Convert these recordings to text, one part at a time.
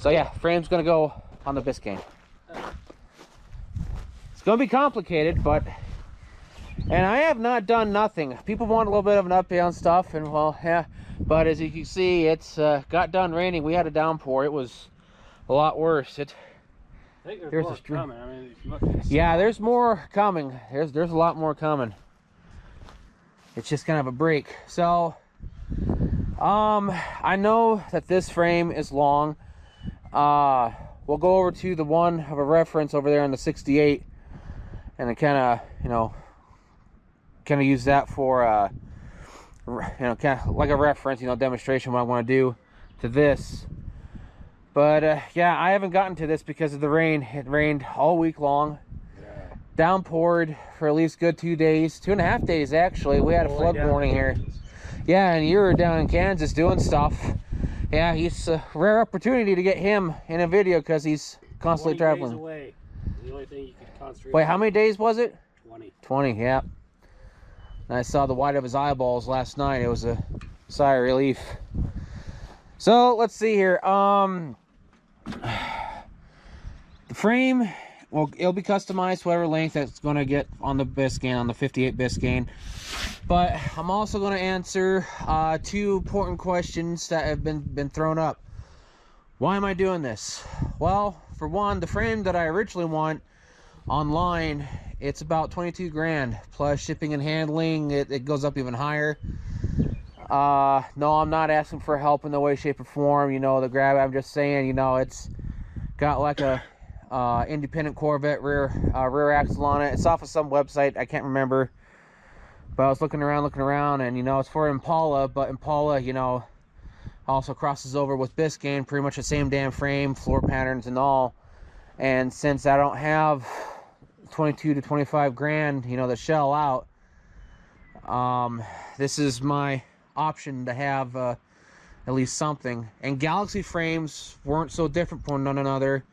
So yeah, frame's gonna go on the Biscayne. It's gonna be complicated, but and I have not done nothing. People want a little bit of an update on stuff, and well, yeah. But as you can see, it's got done raining. We had a downpour. It was a lot worse. I think there's more coming. I mean, yeah, there's more coming. There's a lot more coming. It's just kind of a break. So, I know that this frame is long. We'll go over to the one of a reference over there in the 68, and I kind of, you know, use that for, you know, kind of like a reference, you know, demonstration what I want to do to this. But yeah, I haven't gotten to this because of the rain. It rained all week long. Yeah. Downpoured for at least good 2 days, 2.5 days actually. We had a flood warning here. Yeah, and you were down in Kansas doing stuff. Yeah, it's a rare opportunity to get him in a video because he's constantly traveling. 20 days away. The only thing you could concentrate. Wait, how many days was it? 20. 20, yeah. And I saw the white of his eyeballs last night. It was a sigh of relief. So let's see here. The frame, well, it'll be customized whatever length that's going to get on the Biscayne, on the 58 Biscayne. But I'm also going to answer 2 important questions that have been thrown up. Why am I doing this? Well, for one, the frame that I originally want online, it's about 22 grand plus shipping and handling. It goes up even higher. No, I'm not asking for help in no way, shape, or form. You know, the grab, I'm just saying, you know, it's got like a independent Corvette rear axle on it. It's off of some website, I can't remember. But I was looking around, and you know, it's for Impala, but Impala, you know, also crosses over with Biscayne, pretty much the same damn frame, floor patterns and all. And since I don't have 22 to 25 grand, you know, to shell out, this is my option to have at least something. And Galaxy frames weren't so different from one another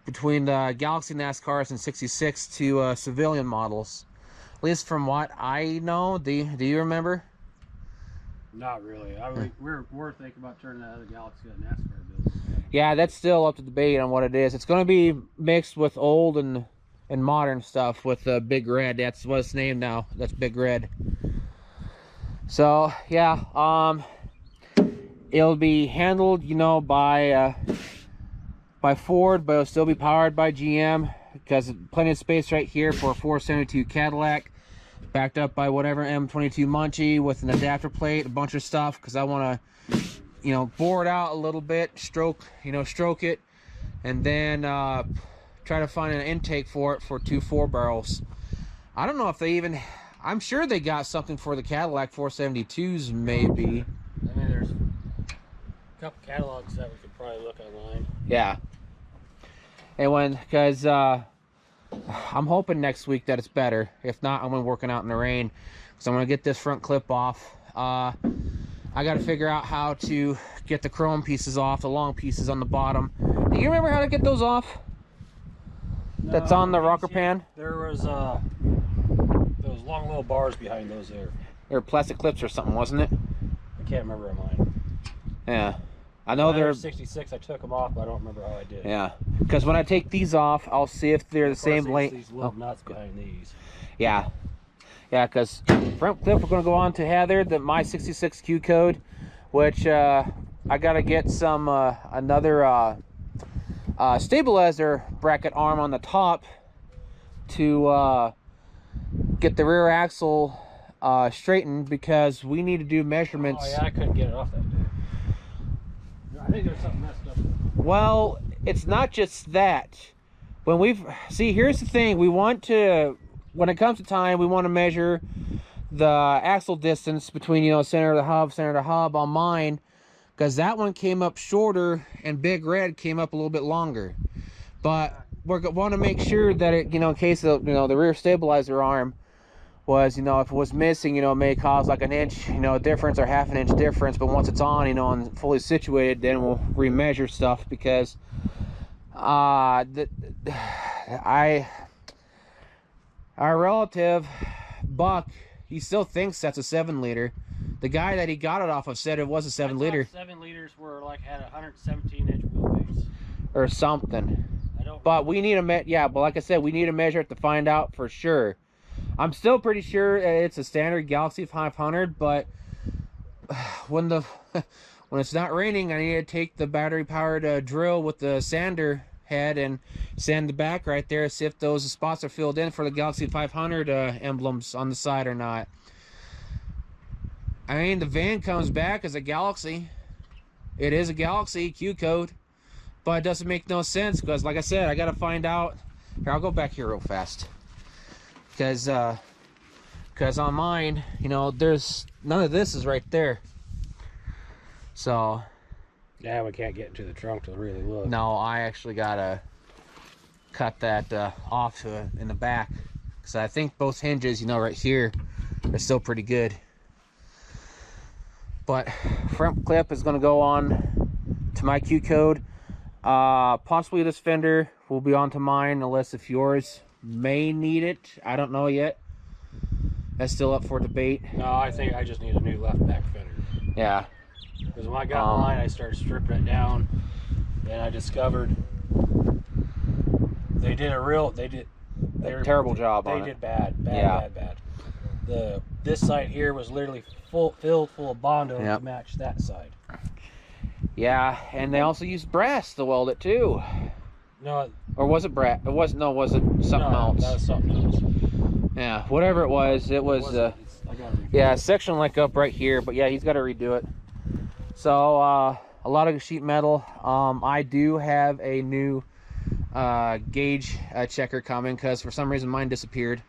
between the Galaxy NASCARs and 66 to civilian models. At least from what I know. Do you remember? Not really. We're thinking about turning that other Galaxy a NASCAR build. Yeah, that's still up to debate on what it is. It's going to be mixed with old and modern stuff with Big Red. That's what it's named now. That's Big Red. So yeah, it'll be handled, you know, by Ford, but it'll still be powered by GM because plenty of space right here for a 472 Cadillac, backed up by whatever M22 Munchie with an adapter plate, a bunch of stuff, because I want to, you know, bore it out a little bit, stroke it, and then try to find an intake for it for 2 4-barrels. I don't know if they even, I'm sure they got something for the Cadillac 472s, maybe. I mean, there's a couple catalogs that we could probably look online. Yeah. And because I'm hoping next week that it's better. If not, I'm going to working out in the rain. So I'm going to get this front clip off. I got to figure out how to get the chrome pieces off, the long pieces on the bottom. Do you remember how to get those off? No, that's on the rocker pan? There was those long little bars behind those there. They were plastic clips or something, wasn't it? I can't remember on mine. Yeah. I know they're 66. I took them off, but I don't remember how I did. Yeah, because when I take these off, I'll see if they're the same length. These little nuts behind these. Yeah, yeah. Because front clip, we're going to go on to Heather, my 66Q code, which I got to get some another stabilizer bracket arm on the top to get the rear axle straightened, because we need to do measurements. Oh yeah, I couldn't get it off that day. I think there's something messed up. Well, it's not just that. When here's the thing, we want to, when it comes to time, we want to measure the axle distance between, you know, center to hub on mine, because that one came up shorter and Big Red came up a little bit longer. But we want to make sure that it, you know, in case of, you know, the rear stabilizer arm was, you know, if it was missing, you know, it may cause like an inch, you know, difference or half an inch difference. But once it's on, you know, and fully situated, then we'll remeasure stuff, because our relative Buck, he still thinks that's a 7-liter. The guy that he got it off of said it was a 7-liter. 7 liters were like had a 117-inch wheelbase. or something. I don't. But we need a yeah, but like I said, we need to measure it to find out for sure. I'm still pretty sure it's a standard Galaxy 500, but when the when it's not raining, I need to take the battery powered drill with the sander head and sand the back right there, see if those spots are filled in for the Galaxy 500 emblems on the side or not. I mean, the VIN comes back as a Galaxy. It is a Galaxy Q code, but it doesn't make no sense because, like I said, I got to find out. Here, I'll go back here real fast because on mine, you know, there's none of this is right there. So yeah, we can't get into the trunk to really look. no, I actually gotta cut that off to it in the back because I think both hinges, you know, right here are still pretty good. But front clip is going to go on to my Q code. Possibly this fender will be onto mine, unless if yours may need it. I don't know yet. That's still up for debate. No, I think I just need a new left back fender. Yeah. Because when I got mine, I started stripping it down, and I discovered they did a terrible job on it. They did bad. This side here was literally filled full of Bondo to match that side. Yeah, and they also used brass to weld it too. No, or was it brass? It wasn't. No, was it something else? That was something else. Yeah, whatever it was. Yeah, section like up right here, but yeah, he's got to redo it. So a lot of sheet metal. I do have a new gauge checker coming because for some reason mine disappeared.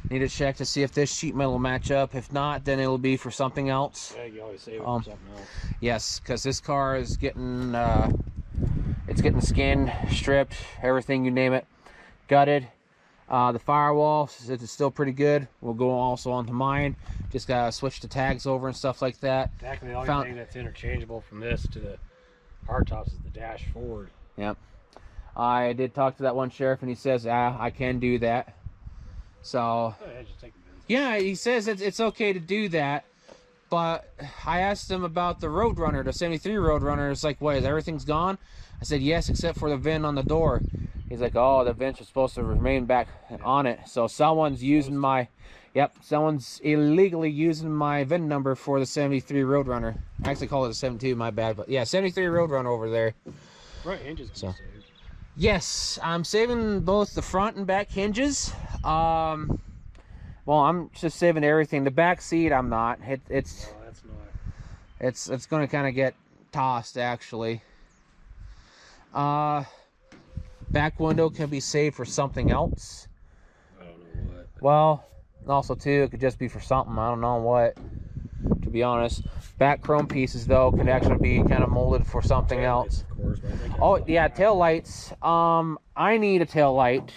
Need to check to see if this sheet metal will match up. If not, then it'll be for something else. Yeah, you always save it for something else. Yes, because this car is getting it's getting skinned, stripped, everything you name it, gutted. The firewall is still pretty good. We'll go also onto mine. Just gotta switch the tags over and stuff like that. Exactly. The only thing that's interchangeable from this to the hardtops is the dash forward. Yep. I did talk to that one sheriff, and he says, I can do that. So, yeah, he says it's okay to do that, but I asked him about the Roadrunner, the 73 Roadrunner. It's like, what, everything's gone? I said, yes, except for the VIN on the door. He's like, oh, the VINs are supposed to remain back on it. So someone's using someone's illegally using my VIN number for the 73 Roadrunner. I actually call it a 72, my bad, but yeah, 73 Roadrunner over there. Front hinges can be saved. Yes, I'm saving both the front and back hinges. Well, I'm just saving everything. The back seat, I'm not. It's going to kind of get tossed, actually. Back window can be saved for something else. I don't know what. Well, also too, it could just be for something. I don't know what, to be honest. Back chrome pieces though can actually be kind of molded for something else. Of course, oh yeah, tail lights. I need a tail light.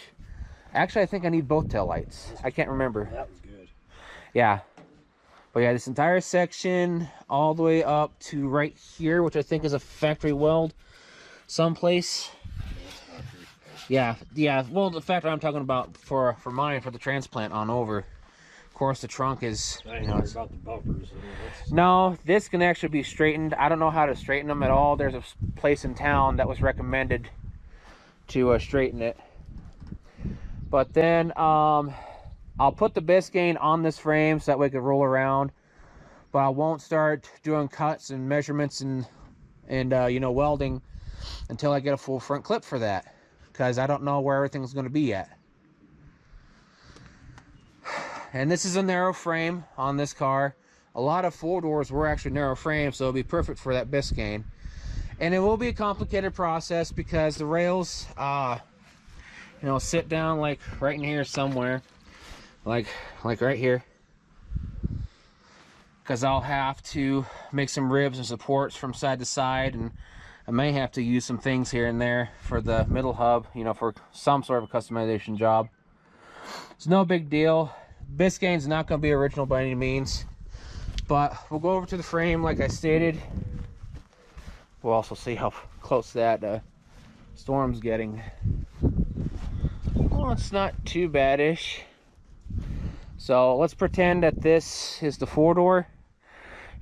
Actually, I think I need both tail lights. I can't remember. That was good. Yeah, but yeah, this entire section all the way up to right here, which I think is a factory weld someplace. Yeah. Well, the factory I'm talking about for mine, for the transplant on over. Of course, the trunk is. I know it's about the bumpers. No, this can actually be straightened. I don't know how to straighten them at all. There's a place in town that was recommended to straighten it. But then I'll put the Biscayne on this frame so that way it can roll around. But I won't start doing cuts and measurements and you know, welding until I get a full front clip for that, because I don't know where everything's going to be at. And this is a narrow frame on this car. A lot of four doors were actually narrow frames, so it'll be perfect for that Biscayne. And it will be a complicated process because the rails, you know, sit down like right in here somewhere, like right here. Because I'll have to make some ribs and supports from side to side, and I may have to use some things here and there for the middle hub, you know, for some sort of a customization job. It's no big deal. Biscayne's not going to be original by any means, but we'll go over to the frame like I stated. We'll also see how close that storm's getting. Well, it's not too bad-ish. So let's pretend that this is the four-door.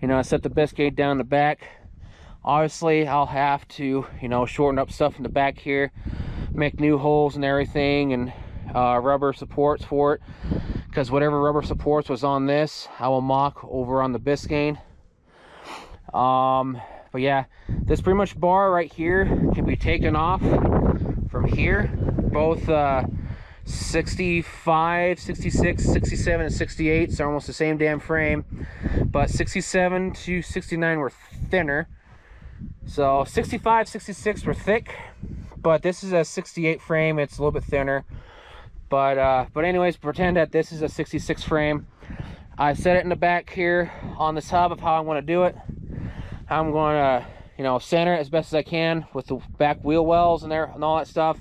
You know, I set the Biscayne down the back. Obviously, I'll have to, you know, shorten up stuff in the back here, make new holes and everything, and rubber supports for it, because whatever rubber supports was on this, I will mock over on the Biscayne. But yeah, this pretty much bar right here can be taken off from here. Both 65, 66, 67, and 68, so almost the same damn frame, but 67 to 69 were thinner. So 65, 66 were thick, but this is a 68 frame. It's a little bit thinner. But anyways, pretend that this is a 66 frame. I set it in the back here on this hub of how I want to do it. I'm going to, you know, center it as best as I can with the back wheel wells and there and all that stuff.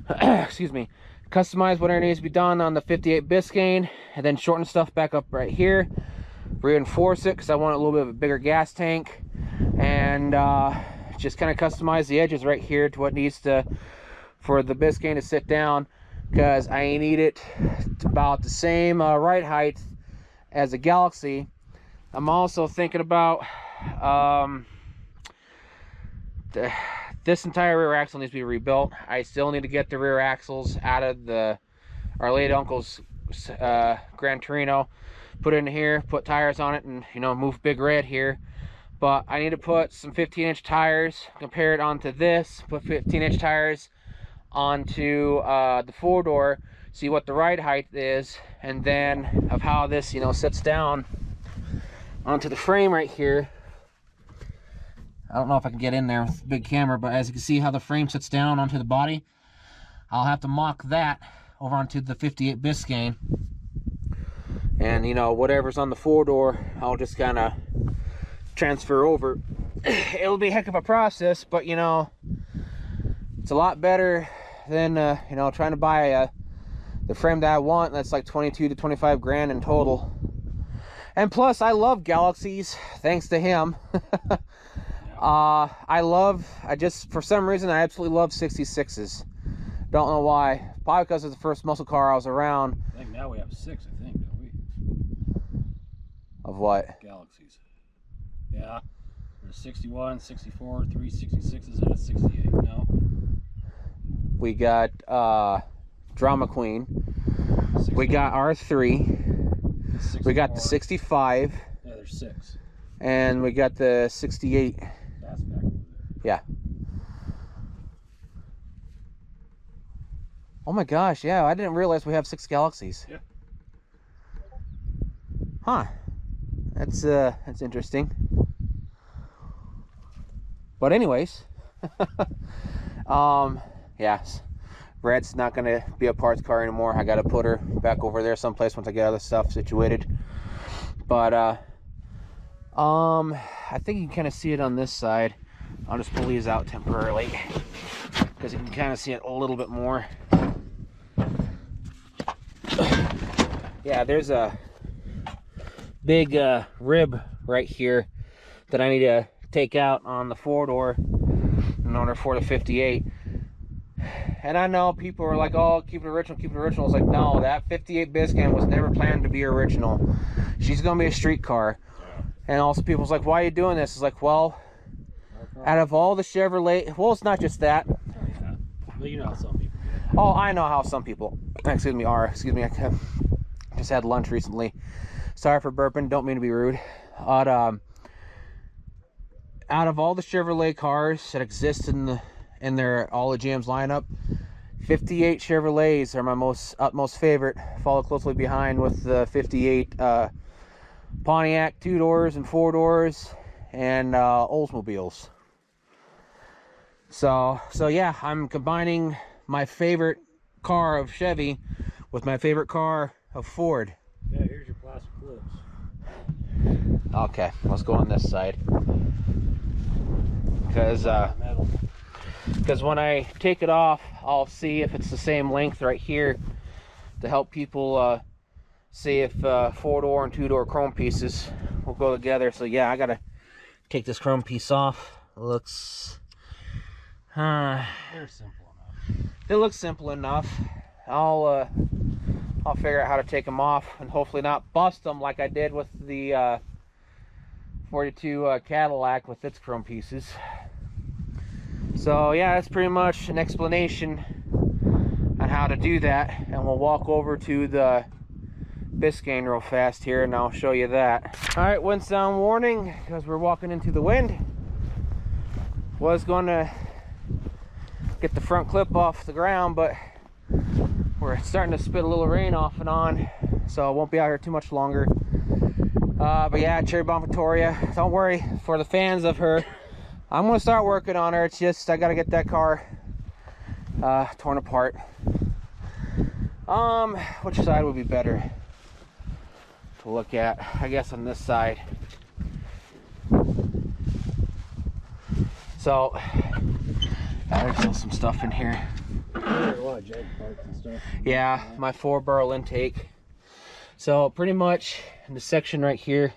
Excuse me. Customize whatever needs to be done on the 58 Biscayne, and then shorten stuff back up right here. Reinforce it because I want a little bit of a bigger gas tank, and just kind of customize the edges right here to what needs to for the Biscayne to sit down, because I need it about the same ride height as a Galaxy. I'm also thinking about this entire rear axle needs to be rebuilt. I still need to get the rear axles out of our late uncle's Gran Torino, put it in here, put tires on it, and, you know, move Big Red here. But I need to put some 15-inch tires, compare it onto this, put 15-inch tires onto the four-door, see what the ride height is, and then of how this, you know, sits down onto the frame right here. I don't know if I can get in there with a big camera, but as you can see how the frame sits down onto the body, I'll have to mock that over onto the 58 Biscayne. And, you know, whatever's on the four-door, I'll just kind of transfer over. It'll be a heck of a process, but, you know, it's a lot better than, you know, trying to buy the frame that I want. That's like 22 to 25 grand in total. And plus, I love Galaxies, thanks to him. For some reason, I absolutely love 66s. Don't know why. Probably because it's the first muscle car I was around. I think now we have 6, I think, don't we? Of what? Galaxies. Yeah. There's 61, 64, 3 66s, and a 68. No. We got Drama Queen. 64. We got R3. We got the 65. Yeah, there's 6. And we got the 68. That's back over there. Yeah. Oh my gosh, yeah, I didn't realize we have 6 Galaxies. Yeah. Huh. That's interesting. But anyways, yeah, Red's not gonna be a parts car anymore. I gotta put her back over there someplace once I get other stuff situated. But I think you can kind of see it on this side. I'll just pull these out temporarily because you can kind of see it a little bit more. Yeah, there's a big rib right here that I need to take out on the four-door in order for the 58. And I know people are like, oh, keep it original, keep it original. It's like, no, that 58 Biscayne was never planned to be original. She's gonna be a street car. And also people's like, why are you doing this? It's like, well, out of all the Chevrolet, well, it's not just that. Well, you know how some people do. Oh, I know how some people, excuse me, I just had lunch recently. Sorry for burping, don't mean to be rude. But, out of all the Chevrolet cars that exist in their all the GM's lineup, 58 Chevrolets are my utmost favorite. Follow closely behind with the 58 Pontiac 2-doors and 4-doors and Oldsmobiles. So yeah, I'm combining my favorite car of Chevy with my favorite car of Ford. Yeah, here's your plastic clips. Okay, let's go on this side. Because when I take it off, I'll see if it's the same length right here to help people see if 4-door and 2-door chrome pieces will go together. So yeah, I gotta take this chrome piece off. It looks They're simple enough. It looks simple enough. I'll figure out how to take them off and hopefully not bust them like I did with the 42 Cadillac with its chrome pieces. So yeah, that's pretty much an explanation on how to do that, and we'll walk over to the Biscayne real fast here and I'll show you that. All right, wind sound warning because we're walking into the wind. Was going to get the front clip off the ground, but we're starting to spit a little rain off and on, so I won't be out here too much longer. But yeah, Cherry Bomb Victoria, don't worry, for the fans of her, I'm gonna start working on her. It's just I gotta get that car torn apart. Which side would be better to look at? I guess on this side. So there's still some stuff in here. Yeah, my 4-barrel intake. So pretty much in the section right here,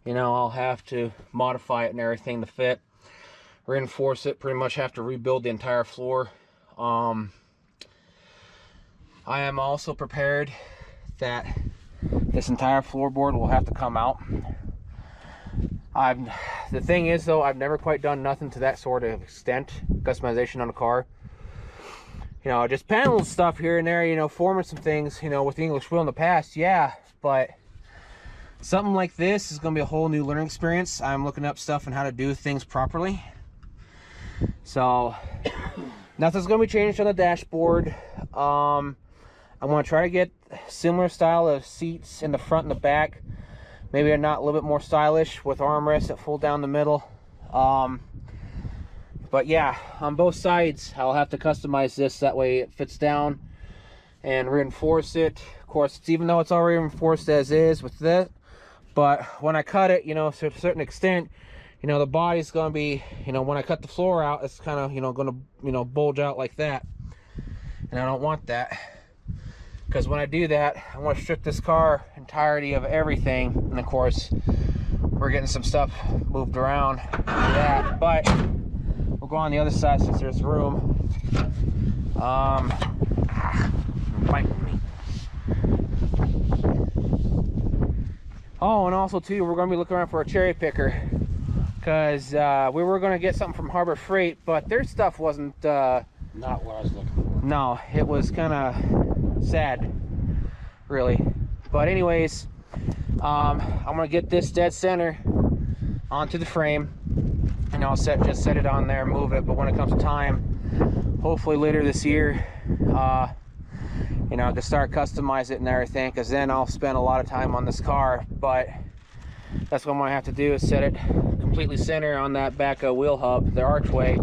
you know, I'll have to modify it and everything to fit, reinforce it, pretty much have to rebuild the entire floor. I am also prepared that this entire floorboard will have to come out. The thing is though, I've never quite done nothing to that sort of extent, customization on a car. You know, just panel stuff here and there, you know, forming some things, you know, with the English wheel in the past, yeah, but something like this is going to be a whole new learning experience. I'm looking up stuff on how to do things properly. So, nothing's going to be changed on the dashboard. I'm going to try to get similar style of seats in the front and the back. Maybe they're not a little bit more stylish with armrests that fold down the middle. But yeah, on both sides, I'll have to customize this. That way it fits down and reinforce it. Of course, it's, even though it's already reinforced as is with this, but when I cut it, you know, to a certain extent, you know, the body's going to be, you know, when I cut the floor out, it's kind of, you know, going to, you know, bulge out like that. And I don't want that. Because when I do that, I want to strip this car entirety of everything. And of course, we're getting some stuff moved around for that. But we'll go on the other side since there's room. Bite me. Oh, and also too, we're going to be looking around for a cherry picker, because we were going to get something from Harbor Freight, but their stuff wasn't not what I was looking for. No, it was kind of sad, really. But anyways, I'm going to get this dead center onto the frame, and I'll just set it on there, move it. But when it comes to time, hopefully later this year, you know, I can start customize it and everything, because then I'll spend a lot of time on this car. But that's what I'm gonna have to do, is set it completely center on that back wheel hub, the archway,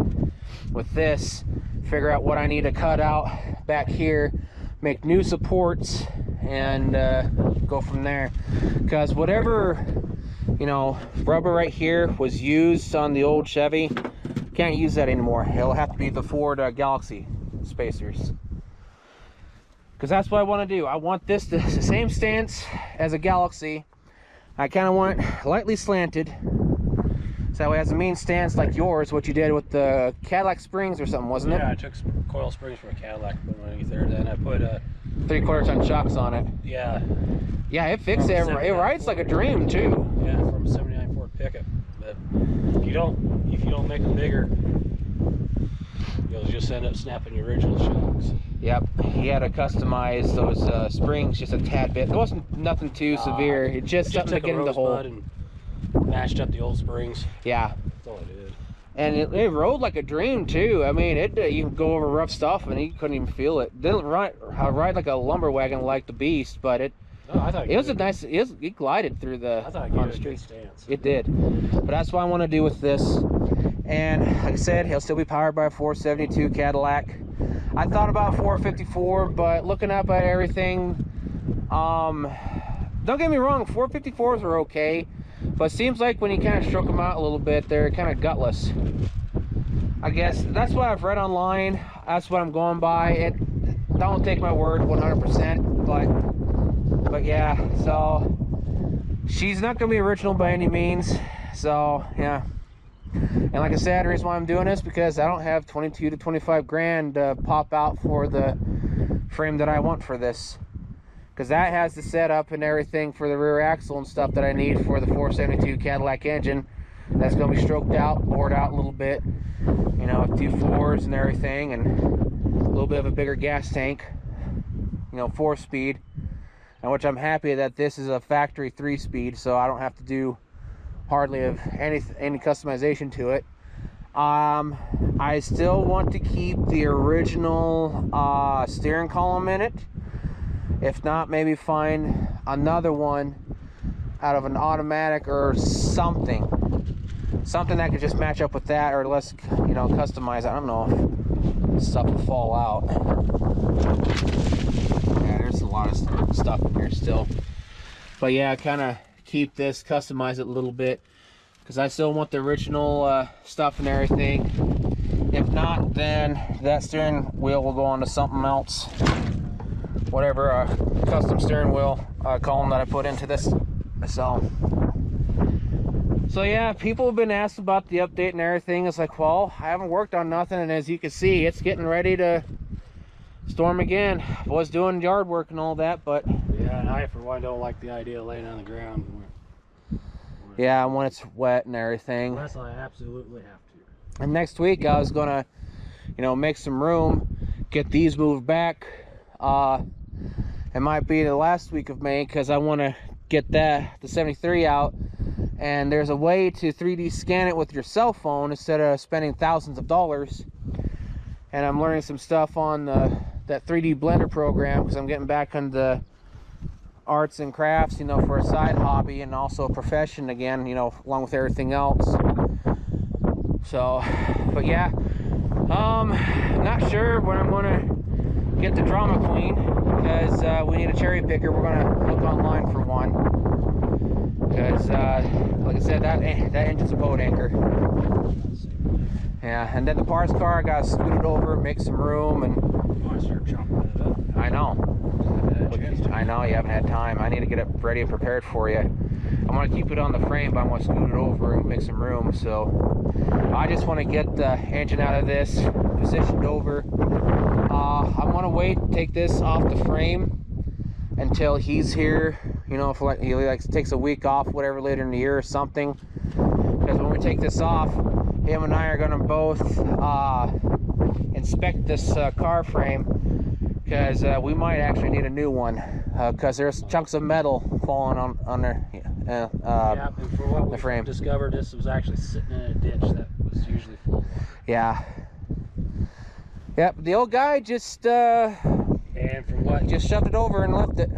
with this, figure out what I need to cut out back here, make new supports, and go from there. Because whatever, you know, rubber right here was used on the old Chevy, can't use that anymore. It'll have to be the Ford Galaxy spacers. Because that's what I want to do. I want this the same stance as a Galaxy. I kind of want it lightly slanted, so that way it has a mean stance like yours, what you did with the Cadillac springs or something, wasn't it? Yeah, I took some coil springs from a Cadillac, put one underneath there, then I put 3/4 ton shocks on it. Yeah. Yeah, it fixed it. It rides like a dream too. Yeah, from a '79 Ford pickup. But if you don't make them bigger, you'll just end up snapping your original shocks. Yep, he had to customize those springs just a tad bit. It wasn't nothing too severe. It just something to get in the hole. And matched up the old springs. Yeah. That's all I did. And it rode like a dream too. I mean, you can go over rough stuff and he couldn't even feel it. Didn't ride like a lumber wagon like the Beast, but it was a nice. It glided through the street. It did. But that's what I want to do with this. And like I said, he'll still be powered by a 472 Cadillac. I thought about 454, but looking up at everything, don't get me wrong, 454s are okay, but it seems like when you kind of stroke them out a little bit, they're kind of gutless. I guess that's what I've read online. That's what I'm going by. Don't take my word 100%, but yeah. So she's not gonna be original by any means. So yeah. And like I said, the reason why I'm doing this, because I don't have 22 to 25 grand to pop out for the frame that I want for this. because that has the setup and everything for the rear axle and stuff that I need for the 472 Cadillac engine. That's going to be stroked out, bored out a little bit, you know, 2 4s and everything, and a little bit of a bigger gas tank, you know, 4-speed, and which I'm happy that this is a factory 3-speed, so I don't have to do hardly of any customization to it. I still want to keep the original steering column in it. If not, maybe find another one out of an automatic or something that could just match up with that, or less, you know, customize. I don't know if stuff will fall out. Yeah, there's a lot of stuff in here still, but yeah, kind of keep this, customize it a little bit, because I still want the original stuff and everything. If not, then that steering wheel will go on to something else, whatever custom steering wheel column that I put into this. So yeah, people have been asked about the update and everything. It's like, well, I haven't worked on nothing, and as you can see, it's getting ready to storm again. Was doing yard work and all that, but yeah, and I for one don't like the idea of laying on the ground yeah, when it's wet and everything, unless I absolutely have to. and next week I was gonna, you know, make some room, get these moved back. It might be the last week of May, because I want to get the 73 out, and there's a way to 3D scan it with your cell phone instead of spending thousands of dollars. And I'm learning some stuff on that 3D blender program, because I'm getting back into arts and crafts, you know, for a side hobby and also a profession again, you know, along with everything else. So, but yeah, not sure when I'm gonna get the drama queen, because we need a cherry picker. We're gonna look online for one, because like I said, that engine's a boat anchor. Yeah, and then the parts car, I gotta scoot it over, make some room, and Start chopping it up. I know you haven't had time. I need to get it ready and prepared for you. I want to keep it on the frame, but I want to scoot it over and make some room. So I just want to get the engine out of this, positioned over. I want to wait, take this off the frame until he's here. You know, if he like takes a week off, whatever, later in the year or something. Because when we take this off, him and I are going to both inspect this car frame, because we might actually need a new one, because there's chunks of metal falling on there. Yeah, and for what the frame. Discovered, this was actually sitting in a ditch that was usually full of water. Yeah. Yep, the old guy just And from what just shoved it over and left it.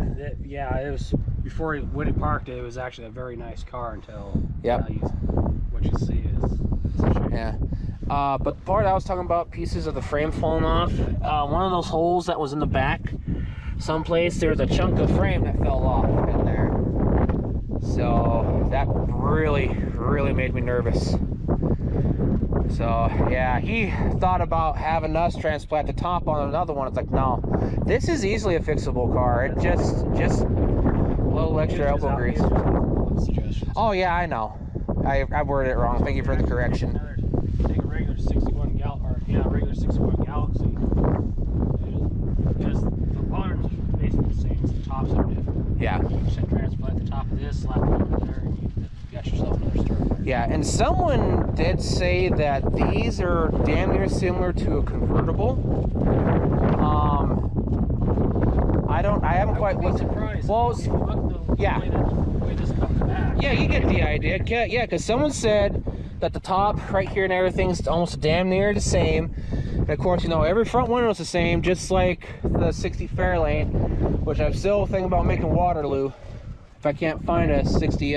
yeah, it was before when he parked it. It was actually a very nice car until Yep. What you see is it's a shame. Yeah. But the part I was talking about, pieces of the frame falling off, one of those holes that was in the back, someplace, there's a chunk of frame that fell off in there. So that really made me nervous. So yeah, he thought about having us transplant the top on another one. It's like, no, this is easily a fixable car. It just a little extra elbow grease. Oh yeah, I know. I worded it wrong. Thank you for the correction. Take a regular 61 regular 61 Galaxy. Just the parts are basically the same. It's the tops are different. Yeah. You just transplant the top of this, slap it over there, and you got yourself another starter. Yeah, and someone did say that these are damn near similar to a convertible. I haven't quite looked. Surprised. Well, yeah. The way this comes back. Yeah, you get the idea. Yeah, because someone said that the top right here and everything's almost damn near the same. And of course, you know, every front window is the same, just like the 60 Fairlane, which I'm still thinking about making Waterloo if I can't find a 60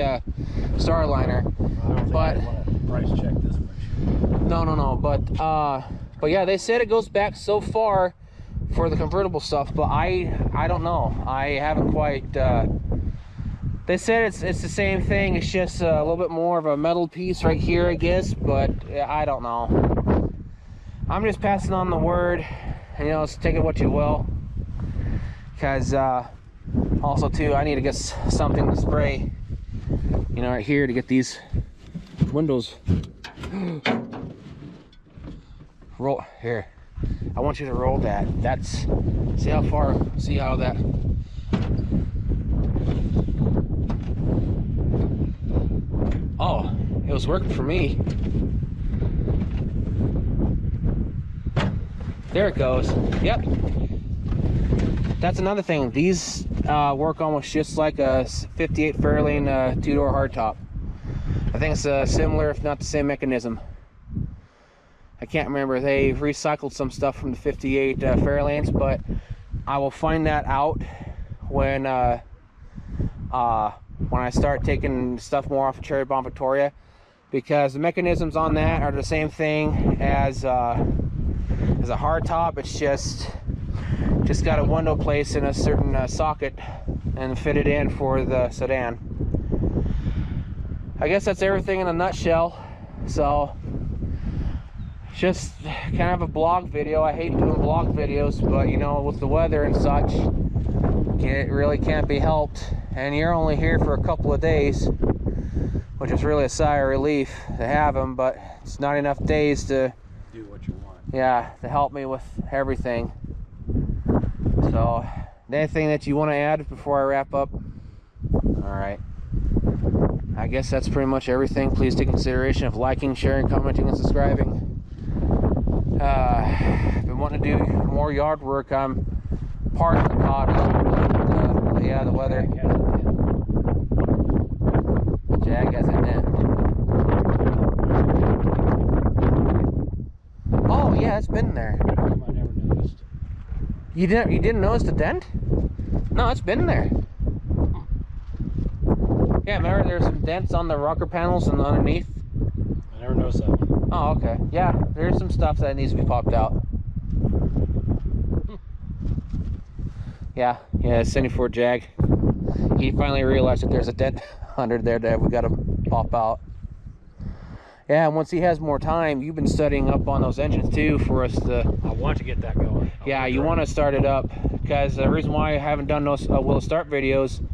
Starliner. But I want to price check this much. no. But yeah, they said it goes back so far for the convertible stuff, but I don't know. I haven't quite. They said it's the same thing. It's just a little bit more of a metal piece right here, I guess. But I don't know. I'm just passing on the word, and you know, take it what you will. Because also too, I need to get something to spray. You know, right here to get these windows. Roll here. I want you to roll that. That's see how far. See how that. was working for me. There it goes. Yep. That's another thing. These work almost just like a 58 Fairlane 2-door hardtop. I think it's similar, if not the same mechanism. I can't remember. They recycled some stuff from the 58 Fairlanes, but I will find that out when I start taking stuff more off of Cherry Bomb Victoria, because the mechanisms on that are the same thing as a hardtop. It's just got a window placed in a certain socket and fit it in for the sedan. I guess that's everything in a nutshell. So just kind of a blog video. I hate doing blog videos, but you know, with the weather and such, it really can't be helped. And you're only here for a couple of days, which is really a sigh of relief to have them, but it's not enough days to do what you want. Yeah, to help me with everything. So, anything that you want to add before I wrap up? Alright. I guess that's pretty much everything. Please take consideration of liking, sharing, commenting, and subscribing. I've been wanting to do more yard work. I'm partially caught up, but yeah, the weather. The Jag has a dent. Oh yeah, it's been there. I never noticed. You didn't notice the dent? No, it's been there. Yeah, remember there's some dents on the rocker panels and underneath? I never noticed that one. Oh, okay. Yeah, there's some stuff that needs to be popped out. Yeah, 74 Jag. He finally realized that there's a dent under there that we gotta pop out. Yeah, and once he has more time, you've been studying up on those engines too for us to... I want to get that going. Yeah, you want to start it up, because the reason why I haven't done those will start videos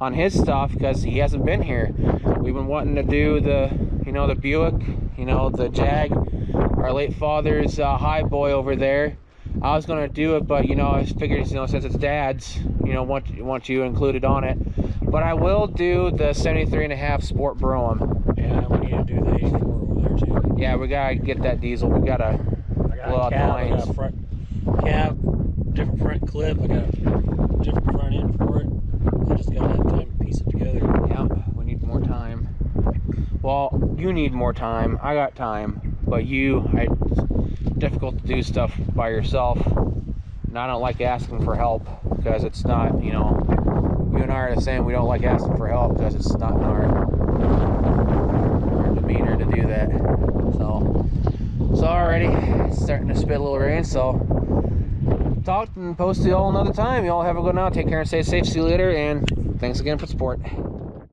on his stuff, because he hasn't been here. We've been wanting to do the, the Buick, the Jag, our late father's high boy over there. I was gonna do it, but I figured, since it's Dad's, want you included on it. But I will do the 73.5 Sport Brougham. Yeah, we need to do the 84 over there too. Yeah, we gotta get that diesel. We gotta blow out the lines. I got a front cab, different front clip. I got a different front end for it. I just gotta have time to piece it together. Yeah, we need more time. Well, you need more time. I got time, but it's difficult to do stuff by yourself. And I don't like asking for help, because it's not, you and I are the same. We don't like asking for help because it's not in our demeanor to do that. So already it's starting to spit a little rain. So talk and post to you all another time. You all have a good night. Take care and stay safe. See you later. And thanks again for the support.